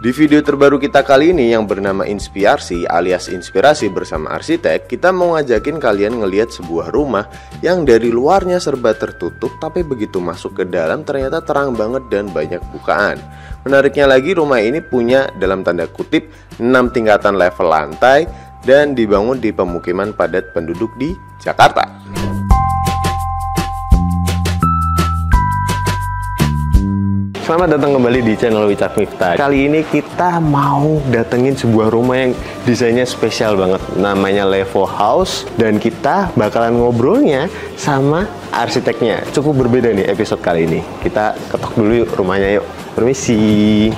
Di video terbaru kita kali ini yang bernama Inspirasi alias Inspirasi bersama Arsitek, kita mau ngajakin kalian ngelihat sebuah rumah yang dari luarnya serba tertutup, tapi begitu masuk ke dalam ternyata terang banget dan banyak bukaan. Menariknya lagi, rumah ini punya dalam tanda kutip 6 tingkatan level lantai dan dibangun di pemukiman padat penduduk di Jakarta. Selamat datang kembali di channel Wicak Miftah. Kali ini kita mau datengin sebuah rumah yang desainnya spesial banget. Namanya Levo House. Dan kita bakalan ngobrolnya sama arsiteknya. Cukup berbeda nih episode kali ini. Kita ketok dulu yuk rumahnya yuk. Permisi.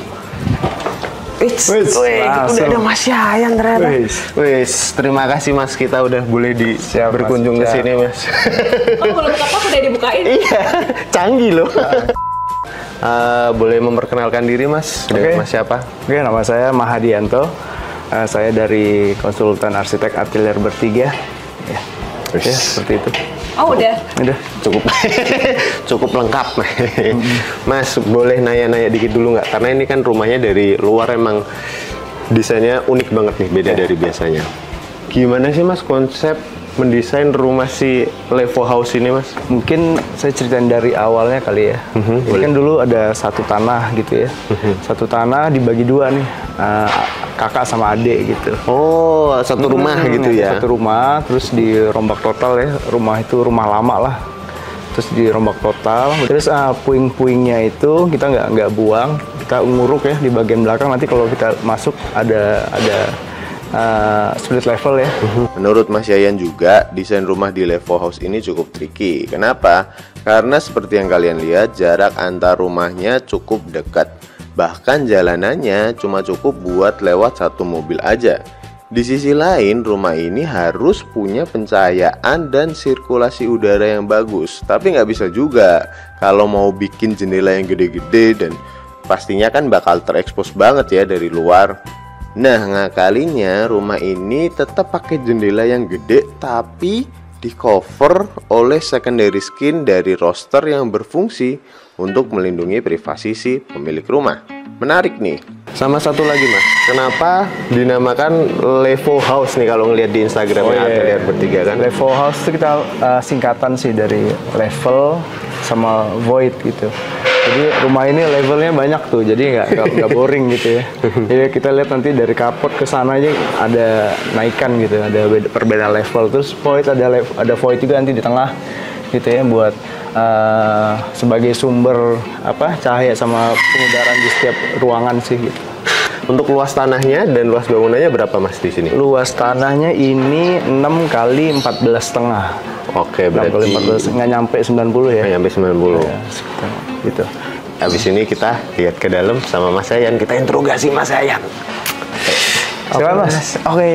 Udah ada Mas Yayan ternyata. Terima kasih Mas, kita udah boleh berkunjung ke sini Mas. Oh, belum ketok udah dibukain? Iya, canggih loh. Boleh memperkenalkan diri Mas? Mas siapa? Oke, nama saya Mahadianto. Saya dari konsultan arsitek Atelier Bertiga. Ya, seperti itu. Oh, udah cukup lengkap. Mas, boleh nanya-nanya dikit dulu nggak? Karena ini kan rumahnya dari luar emang desainnya unik banget nih, beda dari biasanya. Gimana sih Mas konsep mendesain rumah si Levo House ini Mas? Mungkin saya ceritain dari awalnya kali ya. Ini kan dulu ada satu tanah gitu ya. Satu tanah dibagi dua nih, kakak sama adik gitu. Oh, satu rumah gitu ya? Satu rumah, terus dirombak total ya. Rumah itu rumah lama lah. Terus dirombak total. Terus puing-puingnya itu kita nggak buang, kita nguruk ya di bagian belakang. Nanti kalau kita masuk ada split level ya. Menurut Mas Yayan juga, desain rumah di Levo House ini cukup tricky. Kenapa? Karena seperti yang kalian lihat, jarak antar rumahnya cukup dekat. Bahkan jalanannya cuma cukup buat lewat satu mobil aja. Di sisi lain, rumah ini harus punya pencahayaan dan sirkulasi udara yang bagus. Tapi nggak bisa juga kalau mau bikin jendela yang gede-gede, dan pastinya kan bakal terekspos banget ya dari luar. Nah, ngakalinya rumah ini tetap pakai jendela yang gede tapi di cover oleh secondary skin dari roster yang berfungsi untuk melindungi privasi si pemilik rumah. Menarik nih. Sama satu lagi Mas, kenapa dinamakan Levo House nih kalau ngelihat di Instagramnya Atelier Bertiga kan? Levo House itu kita singkatan sih dari level sama void gitu. Jadi rumah ini levelnya banyak tuh, jadi nggak boring gitu ya. Jadi kita lihat nanti dari carport ke sana aja ada naikan gitu, ada perbedaan level. Terus void ada void juga nanti di tengah gitu ya, buat sebagai sumber cahaya sama pengudaran di setiap ruangan sih gitu. Untuk luas tanahnya dan luas bangunannya berapa Mas di sini? Luas tanahnya ini 6 kali 14,5. Oke, berarti 14 nggak nyampe 90 ya? Nggak nyampe 90. Ya, gitu. Habis ini kita lihat ke dalam sama Mas Yayan, kita interogasi Mas Yayan. Silakan Mas. Oke.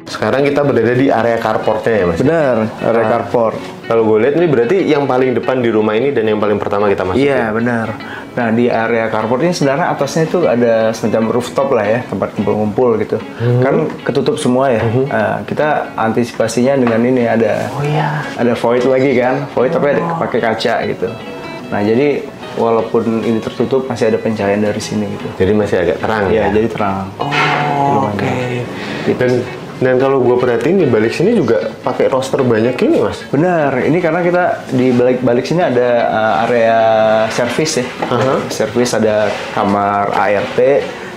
Sekarang kita berada di area carportnya ya Mas? Benar, area carport. Kalau gue lihat ini berarti yang paling depan di rumah ini dan yang paling pertama kita masuk. Iya, benar. Nah, di area carport ini sebenarnya atasnya itu ada semacam rooftop lah ya, tempat kumpul-kumpul gitu. Kan ketutup semua ya. Kita antisipasinya dengan ini ada void lagi kan, void tapi ada pakai kaca gitu. Nah, jadi walaupun ini tertutup masih ada pencahayaan dari sini gitu. Jadi masih agak terang ya? Jadi terang. Oh, oke. Dan kalau gue perhatiin di balik sini juga pakai roster banyak ini Mas. Benar, ini karena kita di balik sini ada area servis ya. Servis, ada kamar ART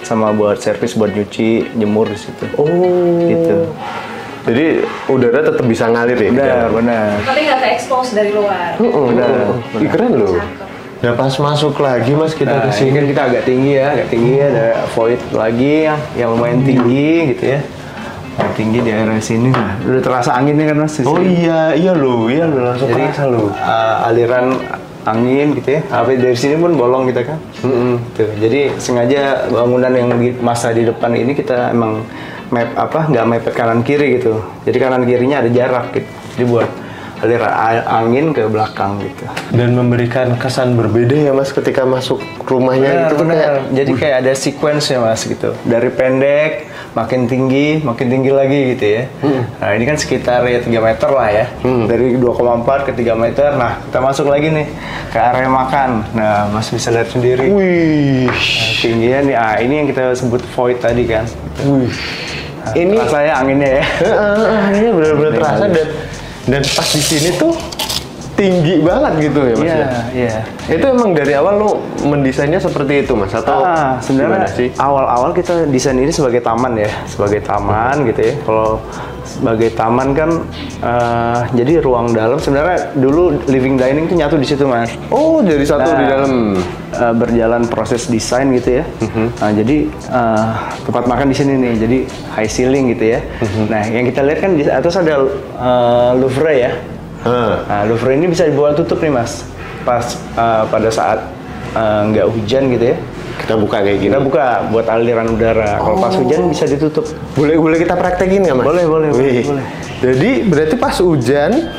sama buat servis buat nyuci, jemur di situ. Oh, gitu. Jadi udara tetap bisa ngalir ya? Benar. Tapi nggak terekspos dari luar. Benar. Keren loh. Nah, pas masuk lagi Mas kita ke sini kan kita agak tinggi ada void lagi yang lumayan tinggi gitu ya. Tinggi di area sini, udah terasa anginnya kan Mas? Oh iya loh, langsung terasa loh. Aliran angin gitu ya. Dari sini pun bolong gitu kan. Gitu. Jadi sengaja bangunan yang masa di depan ini kita emang nggak mepet kanan kiri gitu. Jadi kanan kirinya ada jarak gitu. Jadi buat aliran angin ke belakang gitu. Dan memberikan kesan berbeda ya Mas ketika masuk rumahnya. Benar. Jadi kayak ada sequence ya Mas gitu. Dari pendek makin tinggi lagi gitu ya. Nah ini kan sekitar ya 3 meter lah ya, dari 2,4 ke 3 meter. Nah kita masuk lagi nih ke area makan. Nah Mas bisa lihat sendiri. Wih. Nah, tingginya nih, ini yang kita sebut void tadi kan. Wih. Nah, Ini terasa ya anginnya ya. anginnya benar-benar terasa dan pas di sini tuh tinggi banget gitu ya Mas ya. Iya. Itu emang dari awal lo mendesainnya seperti itu Mas atau Sebenarnya gimana sih? awal-awal kita desain ini sebagai taman ya, sebagai taman gitu ya. Kalau sebagai taman kan, jadi ruang dalam sebenarnya dulu living dining tuh nyatu di situ Mas. Oh jadi satu di dalam. Berjalan proses desain gitu ya. Nah, jadi tempat makan di sini nih, jadi high ceiling gitu ya. Nah yang kita lihat kan di atas ada Louvre ya. Nah, Louvre ini bisa dibawa tutup nih Mas, pas pada saat nggak hujan gitu ya. Kita buka kayak gini. Kita buka buat aliran udara. Kalau pas hujan bisa ditutup. Boleh kita praktekin nggak Mas? Boleh. Jadi berarti pas hujan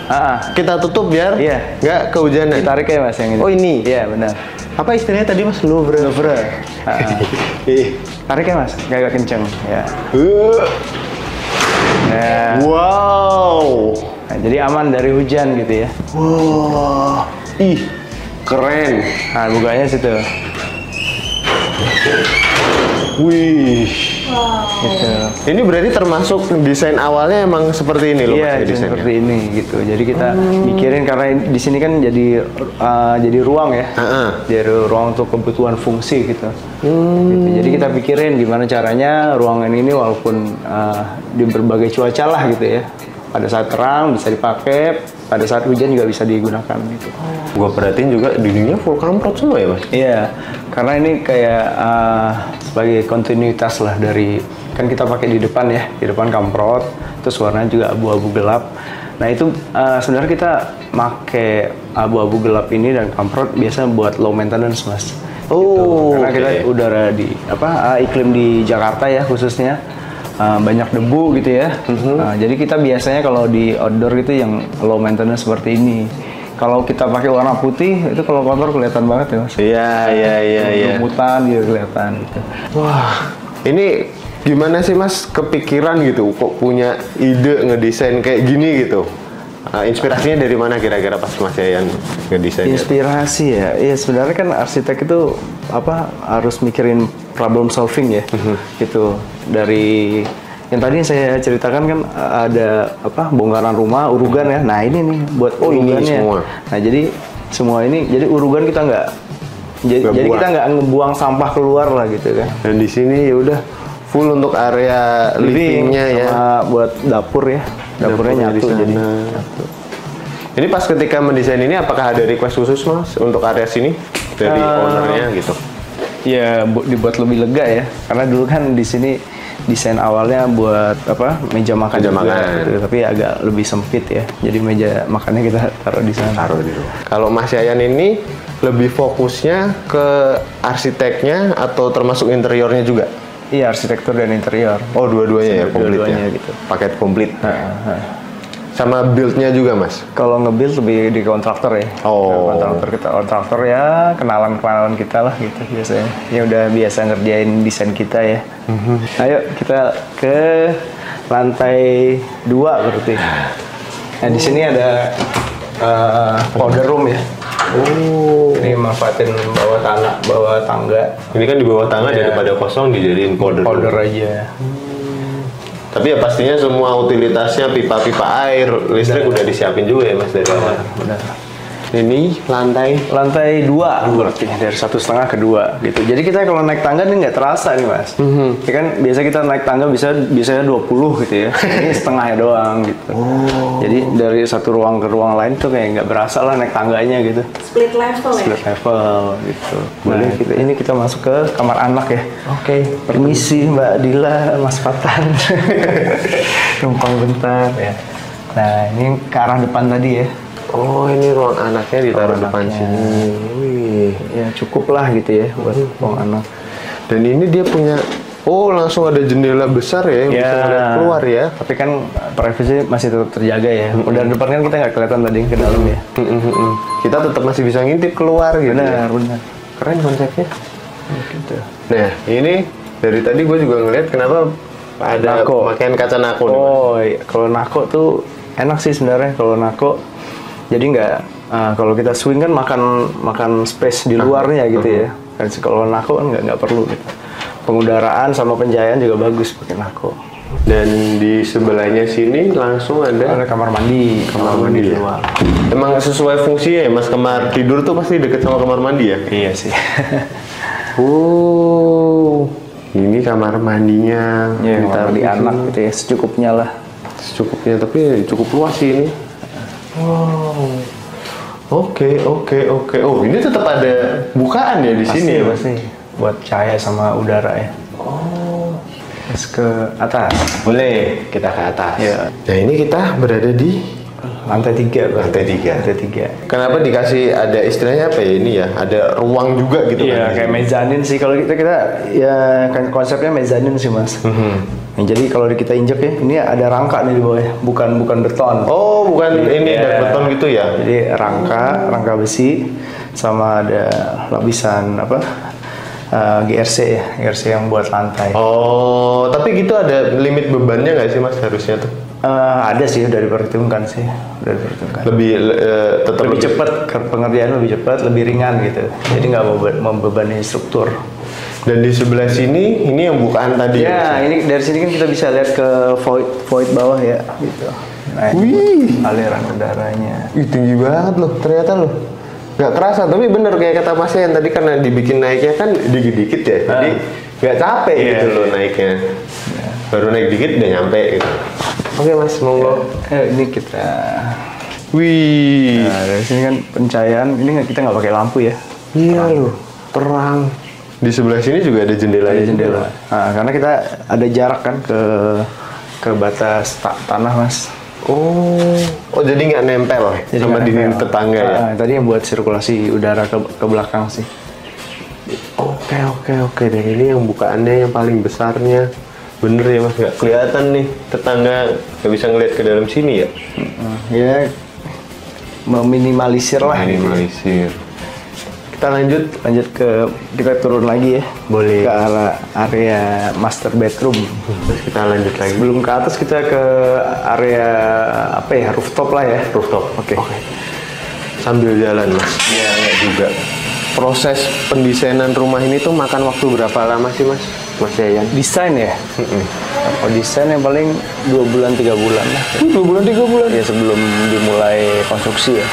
kita tutup biar nggak kehujanan. Ditarik ya Mas yang ini. Oh ini? Iya benar. Apa istilahnya tadi Mas? Louvre. Tarik ya Mas, agak kenceng. Ya. Wow. Nah, jadi aman dari hujan gitu ya. Wah. Ih, keren. Nah bukanya situ. Wih. Gitu. Ini berarti termasuk desain awalnya emang seperti ini loh Iya, Mas, desainnya. seperti ini gitu. Jadi kita mikirin karena di sini kan jadi ruang ya. Jadi ruang untuk kebutuhan fungsi gitu. Gitu. Jadi kita pikirin gimana caranya ruangan ini walaupun di berbagai cuaca lah gitu ya. Pada saat terang bisa dipakai, pada saat hujan juga bisa digunakan gitu. Gua perhatiin juga dindingnya full kamprot semua ya Mas? Iya, karena ini kayak sebagai kontinuitas lah dari, kan kita pakai di depan ya, di depan kamprot, terus warnanya juga abu-abu gelap. Nah itu sebenarnya kita pakai abu-abu gelap ini dan kamprot biasa buat low maintenance Mas. Oh, karena kita udara di iklim di Jakarta ya khususnya banyak debu gitu ya. Jadi kita biasanya kalau di outdoor gitu yang low maintenance seperti ini. Kalau kita pakai warna putih itu kalau kotor kelihatan banget ya Mas. Iya. Lumutan gitu kelihatan gitu. Wah, ini gimana sih Mas kepikiran gitu kok punya ide ngedesain kayak gini gitu? Inspirasinya dari mana kira-kira pas Mas Yayan ngedesain? Inspirasi ya, iya sebenarnya kan arsitek itu harus mikirin problem solving ya, gitu. Dari yang tadi saya ceritakan kan ada bongkaran rumah, urugan ya. Nah ini nih buat urugannya. Ini semua. Nah jadi semua ini, jadi urugan kita nggak kita nggak ngebuang sampah keluar lah gitu kan. Dan di sini ya udah full untuk area livingnya ya. Sama buat dapur ya. Dapurnya nyatu jadi. Ini pas ketika mendesain ini apakah ada request khusus Mas untuk area sini dari ownernya gitu? Ya dibuat lebih lega ya, karena dulu kan di sini desain awalnya buat meja makan gitu, tapi agak lebih sempit ya. Jadi meja makannya kita taruh di sana. Kalau Mas Yayan ini lebih fokusnya ke arsiteknya atau termasuk interiornya juga? Iya, arsitektur dan interior. Oh, dua-duanya ya, dua-duanya gitu. Paket komplit. Sama build-nya juga, Mas? Kalau nge-build lebih di kontraktor ya. Oh. Kontraktor ya, kenalan kita lah gitu biasanya. Ya udah biasa ngerjain desain kita ya. Ayo kita ke lantai 2 berarti. Nah, di sini ada powder room ya. Oh. Ini manfaatin bawah tangga. Ini kan di bawah tangga daripada kosong dijadiin powder aja. Tapi ya pastinya semua utilitasnya pipa-pipa air, listrik udah disiapin juga ya Mas dari awal. Benar. Ini lantai 2 berarti dari 1,5 ke 2 gitu. Jadi kita kalau naik tangga ini nggak terasa nih Mas. Ya kan biasa kita naik tangga biasanya 20 gitu ya. Ini setengahnya doang gitu. Jadi dari satu ruang ke ruang lain tuh kayak nggak berasa lah naik tangganya gitu. Split level ya? Split level gitu. Boleh ini kita masuk ke kamar anak ya. Oke. Permisi Mbak Dila, Mas Fatan. Numpang bentar ya. Nah ini ke arah depan tadi ya. Oh, ini ruang anaknya ditaruh depan sini. Wih. Ya cukup lah gitu ya buat ruang anak. Dan ini dia punya, langsung ada jendela besar ya, yang bisa ngeliat keluar ya. Tapi kan privasi masih tetap terjaga ya. Udah depan kan kita nggak kelihatan tadi ke dalam ya. Kita tetap masih bisa ngintip keluar gitu. Benar. Keren konsepnya. Gitu. Nah, ini dari tadi gue juga ngeliat kenapa ada nako. pemakaian kaca nako nih, Mas. Oh, iya. Kalau nako tuh enak sih sebenarnya kalau nako. Jadi nggak kalau kita swing kan makan space di luarnya gitu ya. Kalau nako kan nggak perlu gitu. Pengudaraan sama pencahayaan juga bagus pakai nako. Dan di sebelahnya sini langsung ada kamar mandi di ya? luar. Emang sesuai fungsinya ya, Mas? Kamar tidur tuh pasti deket sama kamar mandi ya? Iya sih. Ini kamar mandinya. Ya, kamar mandi anak gitu ya, secukupnya lah. Secukupnya, tapi cukup luas sih ini. Wow. Oke. Oh, ini tetap ada bukaan ya di sini ya, Mas? Pasti. Buat cahaya sama udara ya. Terus ke atas. Boleh, kita ke atas. Ya. Nah, ini kita berada di Lantai 3. Lantai 3. Lantai 3. Kenapa dikasih ada istilahnya apa ya ini ya? Ada ruang juga gitu Iya, kan? kayak mezanin sih. Kalau kita ya kan konsepnya mezanin sih, Mas. Nah, jadi kalau kita injek ya, ini ada rangka nih di bawah, bukan beton. Oh, bukan ini Iya. dari beton gitu ya? Jadi rangka besi sama ada lapisan GRC ya, GRC yang buat lantai. Oh, tapi gitu ada limit bebannya nggak sih, Mas, harusnya tuh? Ada sih, udah diperhitungkan sih, udah diperhitungkan. Tetap Lebih cepat, pengerjaan lebih cepat, lebih ringan gitu. Jadi nggak membebani struktur. Dan di sebelah sini, ini yang bukaan tadi. Ya, ini dari sini kan kita bisa lihat ke void bawah ya, gitu. Nah, Wih. aliran udaranya. Ih, tinggi banget loh, ternyata loh. Nggak kerasa, tapi bener kayak kata Mas yang tadi karena dibikin naiknya kan dikit-dikit ya. Jadi nggak capek gitu loh naiknya. Baru naik dikit udah nyampe gitu. Oke, Mas, monggo. Ini kita. Wih. Nah, dari sini kan pencahayaan, ini kita nggak pakai lampu ya. Iya loh, terang. Di sebelah sini juga ada jendela. Ada jendela. Nah, karena kita ada jarak kan ke batas tanah, Mas. Oh, jadi nggak nempel Jadi sama nggak dinding nempel. tetangga ya? Tadi yang buat sirkulasi udara ke belakang sih. Oke. Dan ini yang bukaannya yang paling besarnya. Bener ya, Mas, nggak kelihatan nih tetangga nggak bisa ngeliat ke dalam sini ya? Ya, meminimalisir lah. Minimalisir. Kita lanjut. Kita turun lagi ya. Boleh. Ke arah area master bedroom. Terus kita lanjut lagi. Sebelum ke atas kita ke area rooftop lah ya. Rooftop. Oke. Sambil jalan, Mas. Iya juga. Proses pendesainan rumah ini tuh makan waktu berapa lama sih, Mas Yayan? Desain ya? Kalau desain yang paling 2 bulan 3 bulan lah. 2 bulan 3 bulan? Ya sebelum dimulai konstruksi ya.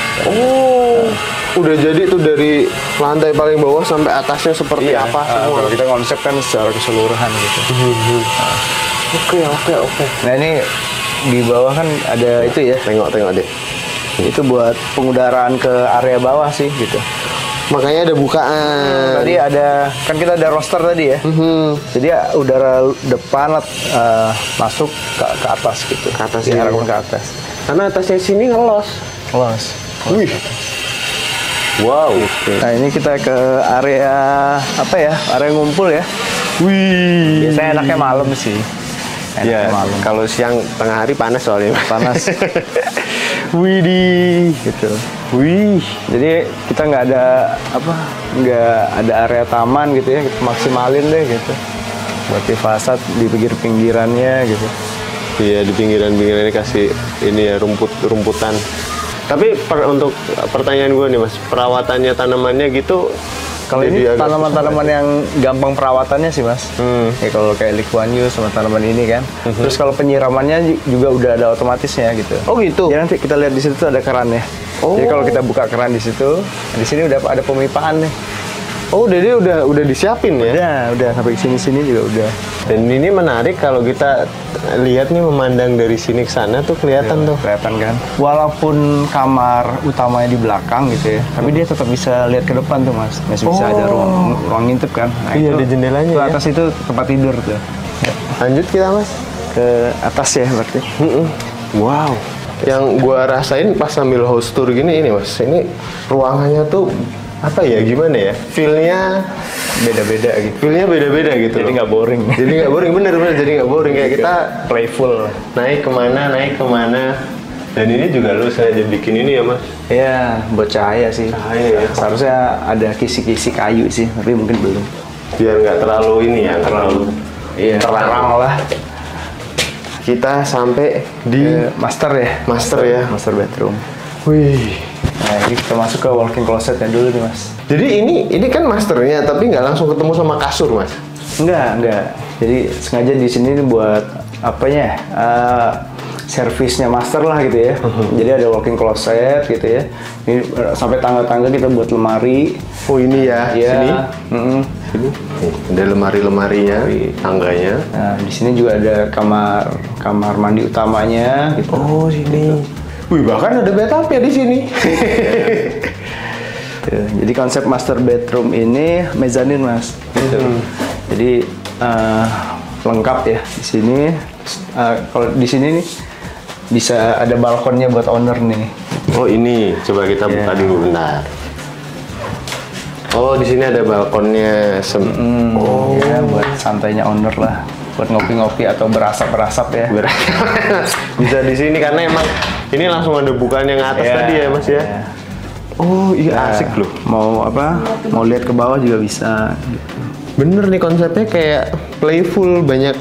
Udah jadi tuh dari lantai paling bawah sampai atasnya seperti apa semua? Kalau kita konsep kan secara keseluruhan gitu. Oke. Nah ini di bawah kan ada itu ya. Tengok deh. Itu buat pengudaraan ke area bawah sih gitu. Makanya ada bukaan. Tadi ada, kan kita ada roster tadi ya. Jadi udara depan masuk ke atas gitu. Ke atas diarahkan ya. ke atas. Karena atasnya sini ngelos. Wih. Wow. Nah ini kita ke area area ngumpul ya. Wih. Biasanya enaknya malam sih. Ya, kalau siang tengah hari panas soalnya. Panas. Widih. Gitu. Wih. Jadi kita nggak ada area taman gitu ya, kita maksimalin deh gitu. Buat di fasad di pinggirannya gitu. Iya, di pinggiran-pinggiran ini kasih ini ya rumputan. Tapi untuk pertanyaan gue nih, Mas, perawatannya tanamannya gitu. Kalau ini tanaman-tanaman yang gampang perawatannya sih, Mas. Ya kalau kayak Likuanyu sama tanaman ini kan. Terus kalau penyiramannya juga udah ada otomatisnya gitu. Oh gitu. Ya nanti kita lihat di situ tuh ada kerannya. Jadi kalau kita buka keran di situ, di sini udah ada pemipaan nih. Oh, jadi udah disiapin ya? Udah sampai sini juga udah. Dan ini menarik kalau kita lihat nih memandang dari sini ke sana tuh kelihatan tuh. Kelihatan kan? Walaupun kamar utamanya di belakang gitu ya, tapi dia tetap bisa lihat ke depan tuh, Mas. Masih bisa ada ruang ngintip kan? Nah, Iya, itu, ada jendelanya itu ya. atas itu tempat tidur tuh. Lanjut kita, Mas. Ke atas ya berarti. Wow. Yang gua rasain pas sambil house tour gini ini, Mas. Ini ruangannya tuh apa ya, gimana ya, feel-nya Beda-beda gitu. feel-nya beda-beda gitu. Jadi nggak boring. Jadi nggak boring, bener jadi nggak boring kayak kita Playful. naik kemana. Dan ini juga lu sengaja bikin ini ya, Mas? Iya, buat cahaya sih. Cahaya ya. Seharusnya ada kisi-kisi kayu sih, tapi mungkin belum. Biar nggak terlalu ini ya, terlalu Iya, terang lah. kita sampai di master ya. Master ya. Master bedroom. Wih. Nah, ini kita masuk ke walk-in closet ya dulu nih, Mas. Jadi ini kan masternya, tapi nggak langsung ketemu sama kasur, Mas? Enggak. Jadi sengaja di sini buat apanya? Servisnya master lah gitu ya. Jadi ada walk-in closet gitu ya. Ini sampai tangga-tangga kita buat lemari. Oh ini ya, Iya. sini. Sini. Nih, ada lemari-lemarinya, tangganya. Nah, di sini juga ada kamar mandi utamanya gitu. Oh sini. Wih, bahkan ada bathtub ya di sini. Tuh, jadi konsep master bedroom ini mezanin, Mas. Gitu. Jadi lengkap ya di sini. Kalau di sini nih bisa ada balkonnya buat owner nih. Oh ini, coba kita buka dulu bentar. Oh di sini ada balkonnya. Oh ya, buat santainya owner lah. Buat ngopi-ngopi atau berasap-berasap ya. Bisa di sini karena emang ini langsung ada bukaan yang atas tadi ya Mas ya. Oh iya asik loh. Mau lihat ke bawah juga bisa. Bener nih konsepnya kayak playful, banyak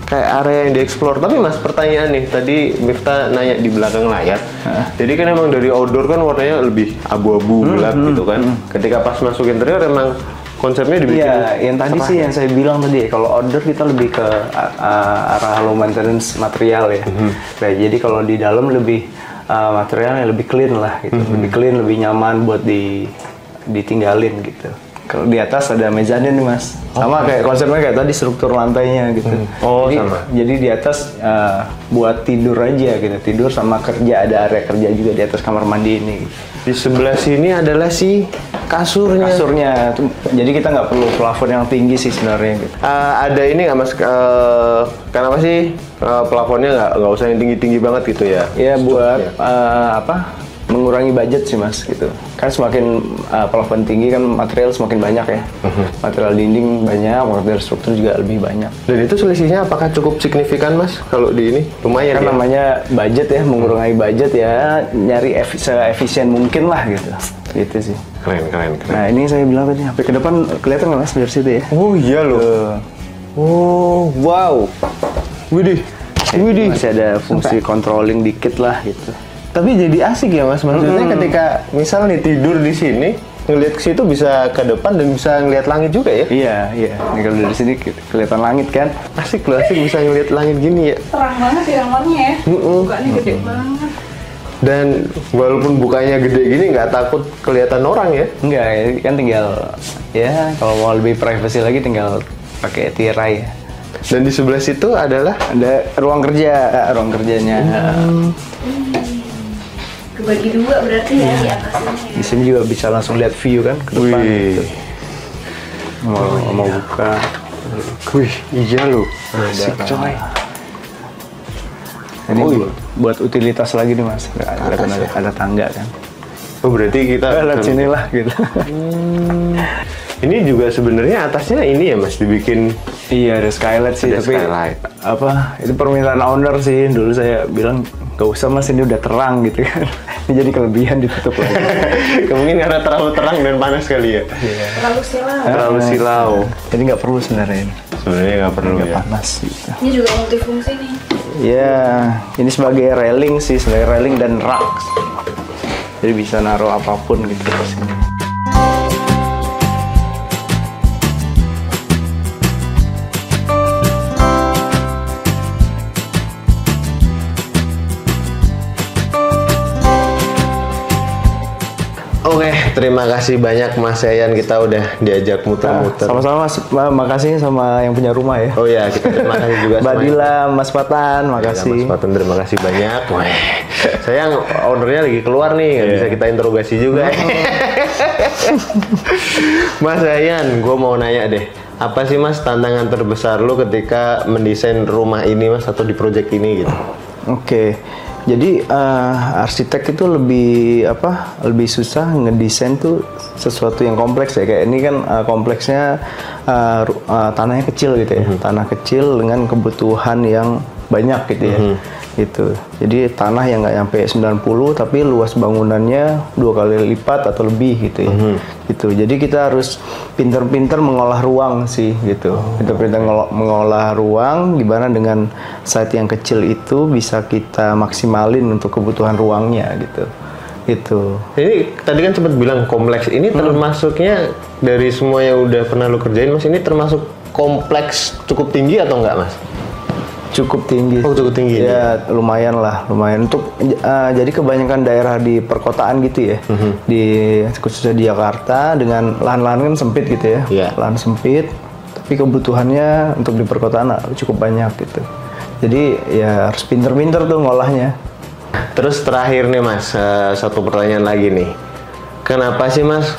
kayak area yang dieksplor. Tapi Mas pertanyaan nih, tadi Miftah nanya di belakang layar. Jadi kan emang dari outdoor kan warnanya lebih abu-abu gelap gitu kan. Ketika pas masuk interior emang konsepnya dibikin. Iya, yang tadi sih yang saya bilang tadi, kalau outdoor kita lebih ke arah low maintenance material ya. Nah, jadi kalau di dalam lebih materialnya lebih clean lah gitu. Lebih clean, lebih nyaman buat ditinggalin gitu. Kalau di atas ada mezanin nih Mas. Sama kayak konsepnya kayak tadi, struktur lantainya gitu. Oh, jadi, sama. Jadi di atas buat tidur aja gitu. Tidur sama kerja, ada area kerja juga di atas kamar mandi ini gitu. Di sebelah sini adalah si kasurnya. Jadi kita nggak perlu plafon yang tinggi sih sebenarnya gitu. Ada ini nggak Mas? Kenapa sih plafonnya nggak usah yang tinggi-tinggi banget gitu ya? Ya buat mengurangi budget sih Mas gitu. Kan semakin plafon tinggi kan material semakin banyak ya. Material dinding banyak, material struktur juga lebih banyak. Dan itu selisihnya apakah cukup signifikan Mas? Kalau di ini lumayan Kan ya? namanya budget ya, mengurangi budget ya, nyari se-efisien mungkin lah gitu. Gitu sih. Keren. Nah ini saya bilang tadi, sampai ke depan kelihatan nggak Mas dari situ ya? Oh iya loh. Oh wow. Widih. Masih ada fungsi controlling dikit lah gitu. Tapi jadi asik ya Mas, maksudnya ketika misal nih tidur di sini, ngelihat ke situ bisa ke depan dan bisa ngelihat langit juga ya? Iya. Ini kalau dari sini kelihatan langit kan? Asik loh, asik bisa ngelihat langit gini ya. Terang banget di kamarnya ya. Bukanya gede banget. Dan walaupun bukanya gede gini nggak takut kelihatan orang ya? Enggak, kan tinggal ya kalau mau lebih privacy lagi tinggal pakai tirai ya. Dan di sebelah situ adalah Ada ruang kerjanya. Kebagi dua berarti ya di atasnya. Di sini juga bisa langsung lihat view kan ke depan. Wih. Gitu. Mau buka. Wih, iya loh. Asik coy. Ini buat utilitas lagi nih Mas. Ada tangga kan. Oh berarti kita Lihat sini lah gitu. Ini juga sebenarnya atasnya ini ya Mas dibikin. Iya ada skylight sih, Ada tapi skylight. itu permintaan owner sih. Dulu saya bilang gak usah Mas, ini udah terang gitu kan. Ini jadi kelebihan ditutup lagi. Mungkin karena terlalu terang dan panas kali ya. Terlalu silau. Terlalu silau. Jadi nggak perlu sebenarnya ini. Sebenarnya nggak perlu Nggak ya. panas gitu. Ini juga multifungsi nih. Ya, ini sebagai railing sih, sebagai railing dan rak. Jadi bisa naruh apapun gitu di sini. Oke, terima kasih banyak Mas Yayan, kita udah diajak muter-muter. Sama-sama Mas, makasih sama yang punya rumah ya. Oh ya, kita terima kasih juga Mbak sama Dila, Mas Patan, makasih. Mas Patan, terima kasih banyak. Wah, sayang ownernya lagi keluar nih, nggak bisa kita interogasi juga. Mas Yayan, gue mau nanya deh, apa sih Mas tantangan terbesar lu ketika mendesain rumah ini Mas atau di project ini gitu? Oke. Jadi arsitek itu lebih susah ngedesain tuh sesuatu yang kompleks ya. Kayak ini kan kompleksnya tanahnya kecil gitu ya. Tanah kecil dengan kebutuhan yang banyak gitu ya. gitu. Jadi tanah yang nggak nyampe 90 tapi luas bangunannya 2 kali lipat atau lebih gitu ya. Gitu. Jadi kita harus pinter-pinter mengolah ruang sih gitu. Pinter-pinter mengolah ruang gimana dengan site yang kecil itu bisa kita maksimalin untuk kebutuhan ruangnya gitu. Itu. Ini tadi kan sempat bilang kompleks. Ini termasuknya dari semua yang udah pernah lu kerjain, Mas, ini termasuk kompleks cukup tinggi atau enggak, Mas? Cukup tinggi. Oh, cukup tinggi. Ya, lumayan lah, lumayan. Untuk jadi kebanyakan daerah di perkotaan gitu ya, di khususnya di Jakarta dengan lahan-lahan kan sempit gitu ya, lahan sempit. Tapi kebutuhannya untuk di perkotaan cukup banyak gitu. Jadi ya harus pinter-pinter tuh ngolahnya. Terus terakhir nih, Mas, satu pertanyaan lagi nih. Kenapa sih, Mas,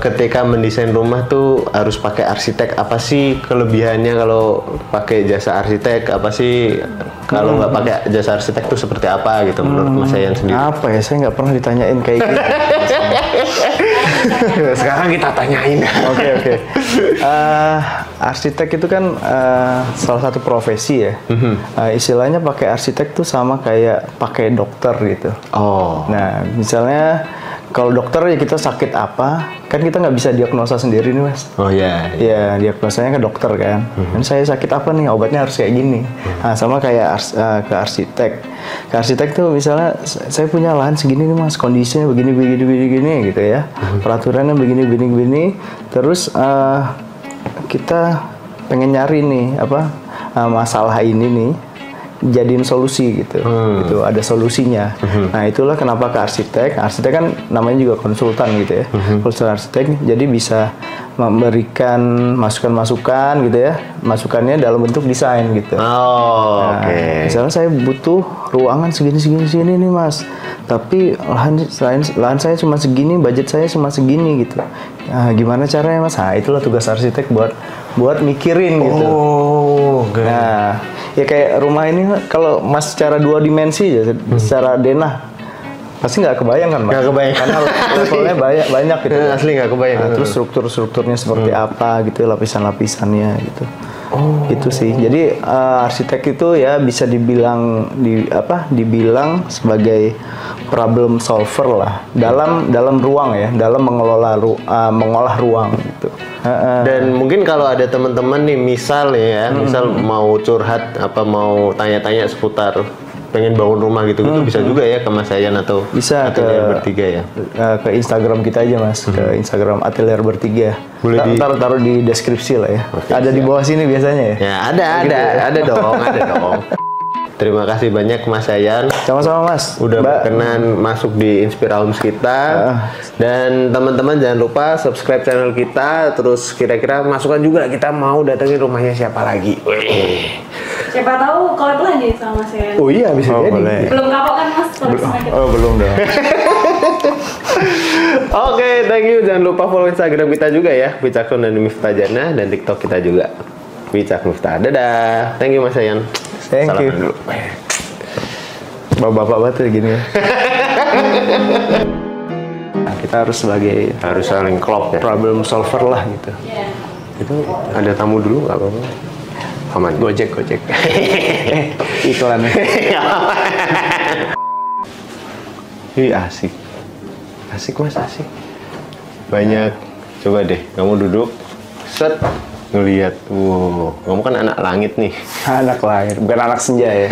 ketika mendesain rumah tuh harus pakai arsitek? Apa sih kelebihannya kalau pakai jasa arsitek? Apa sih kalau nggak pakai jasa arsitek tuh seperti apa gitu menurut Mas Yayan sendiri? Apa ya? Saya nggak pernah ditanyain kayak gitu. Sekarang kita tanyain. Oke. Arsitek itu kan salah satu profesi ya. Istilahnya pakai arsitek tuh sama kayak pakai dokter gitu. Oh. Nah, misalnya kalau dokter ya kita sakit apa, kan kita nggak bisa diagnosa sendiri nih, Mas. Oh iya. Ya, diagnosanya ke dokter kan. Dan saya sakit apa nih, obatnya harus kayak gini. Nah, sama kayak ke arsitek. Ke arsitek tuh misalnya saya punya lahan segini nih, Mas, kondisinya begini gitu ya. Peraturannya begini. Terus kita pengen nyari nih masalah ini nih jadiin solusi gitu. Gitu, ada solusinya. Nah, itulah kenapa ke arsitek. Arsitek kan namanya juga konsultan gitu ya. Konsultan arsitek jadi bisa memberikan masukan-masukan gitu ya. Masukannya dalam bentuk desain gitu. Oh, nah, oke. Misalnya saya butuh ruangan segini nih, Mas. Tapi lahan saya cuma segini, budget saya cuma segini gitu. Nah, gimana caranya, Mas? Nah, itulah tugas arsitek buat mikirin gitu. Oh, okay. Nah, ya kayak rumah ini kalau Mas secara 2 dimensi ya, secara denah pasti nggak kebayang kan, Mas? Nggak kebayang. Karena levelnya banyak gitu. Asli nggak kebayang. Nah, terus strukturnya seperti apa gitu, lapisan-lapisannya gitu. Oh. Itu sih. Jadi arsitek itu ya bisa dibilang sebagai problem solver lah dalam ruang ya, dalam mengolah ruang gitu. Dan mungkin kalau ada teman-teman nih misal mau curhat apa mau tanya-tanya seputar pengen bangun rumah gitu bisa juga ya ke Mas Yayan atau bisa Atelier Bertiga ya. Ke Instagram kita aja, Mas, ke Instagram Atelier Bertiga. Boleh taruh di deskripsi lah ya. Oke, ada di bawah sini biasanya ya. Ya ada dong. Terima kasih banyak Mas Yayan. Sama-sama, Mas. Udah berkenan masuk di Inspira Homes kita. Dan teman-teman jangan lupa subscribe channel kita. Terus kira-kira masukan juga kita mau datengin rumahnya siapa lagi. Siapa tahu collab lagi sama Mas Yayan. Oh iya, bisa jadi. Belum kapok kan, Mas? Belum dong. Oke, thank you. Jangan lupa follow Instagram kita juga ya, Wicakson dan Miftah Jannah, dan TikTok kita juga, Wicak Miftah. Dadah. Thank you Mas Yayan. Thank you. Dulu. Bapak-bapak banget gini ya. Nah, kita harus saling klop ya. Problem solver lah gitu. Itu ada tamu dulu nggak apa-apa? Aman. Gojek. Iklannya. Ih, asik Mas, asik. Banyak. Coba deh, kamu duduk, set, ngelihat. Wow, kamu kan anak langit nih. Anak lahir, bukan anak senja ya.